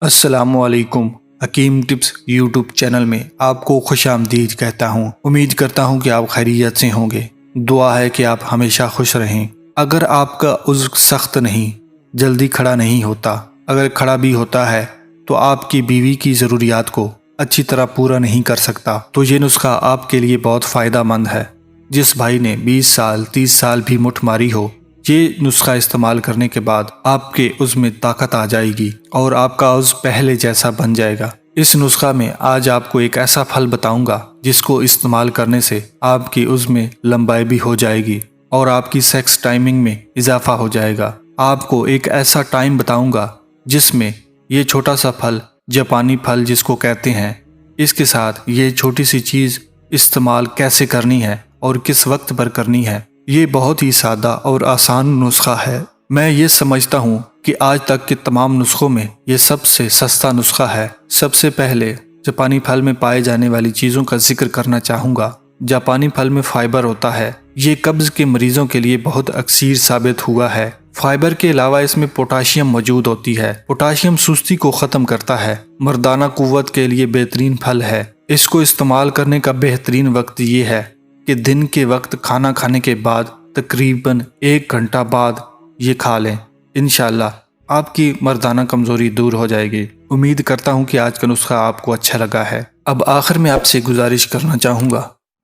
السلام علیکم۔ حکیم ٹپس یوٹیوب چینل میں آپ کو خوش آمدید کہتا ہوں۔ امید کرتا ہوں کہ آپ خیریت سے ہوں گے۔ دعا ہے کہ آپ ہمیشہ خوش رہیں۔ اگر آپ کا عذر سخت نہیں، جلدی کھڑا نہیں ہوتا، اگر کھڑا بھی ہوتا ہے تو آپ کی بیوی کی ضروریات کو اچھی طرح پورا نہیں کر سکتا، تو یہ نسخہ آپ کے لیے بہت فائدہ مند ہے۔ جس بھائی نے 20 سال 30 سال بھی مٹھ ماری ہو، یہ نسخہ استعمال کرنے کے بعد آپ کے عضو میں طاقت آ جائے گی اور آپ کا عضو پہلے جیسا بن جائے گا۔ اس نسخہ میں آج آپ کو ایک ایسا پھل بتاؤں گا جس کو استعمال کرنے سے آپ کی عضو میں لمبائی بھی ہو جائے گی اور آپ کی سیکس ٹائمنگ میں اضافہ ہو جائے گا۔ آپ کو ایک ایسا ٹائم بتاؤں گا جس میں یہ چھوٹا سا پھل، جاپانی پھل جس کو کہتے ہیں، اس کے ساتھ یہ چھوٹی سی چیز استعمال کیسے کرنی ہے اور کس وقت پر کرنی ہے۔ یہ بہت ہی سادہ اور آسان نسخہ ہے۔ میں یہ سمجھتا ہوں کہ آج تک کے تمام نسخوں میں یہ سب سے سستا نسخہ ہے۔ سب سے پہلے جاپانی پھل میں پائے جانے والی چیزوں کا ذکر کرنا چاہوں گا۔ جاپانی پھل میں فائبر ہوتا ہے۔ یہ قبض کے مریضوں کے لیے بہت اکثیر ثابت ہوا ہے۔ فائبر کے علاوہ اس میں پوٹاشیم موجود ہوتی ہے۔ پوٹاشیم سستی کو ختم کرتا ہے۔ مردانہ قوت کے لیے بہترین پھل ہے۔ اس کو استعمال کرنے کا بہترین وقت یہ ہے کہ دن کے وقت کھانا کھانے کے بعد تقریباً 1 گھنٹہ بعد یہ کھا لیں۔ انشاءاللہ آپ کی مردانہ کمزوری دور ہو جائے گی۔ امید کرتا ہوں کہ آج کا نسخہ آپ کو اچھا لگا ہے۔ اب آخر میں آپ سے گزارش کرنا چاہوں گا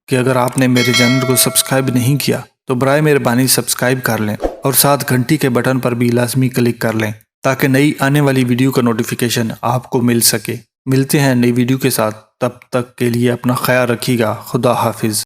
کہ اگر آپ نے میرے چینل کو سبسکرائب نہیں کیا تو برائے مہربانی سبسکرائب کر لیں اور ساتھ گھنٹی کے بٹن پر بھی لازمی کلک کر لیں تاکہ نئی آنے والی ویڈیو کا نوٹیفیکیشن آپ کو مل سکے۔ ملتے ہیں نئی ویڈیو کے ساتھ، تب تک کے لیے اپنا خیال رکھیے گا۔ خدا حافظ۔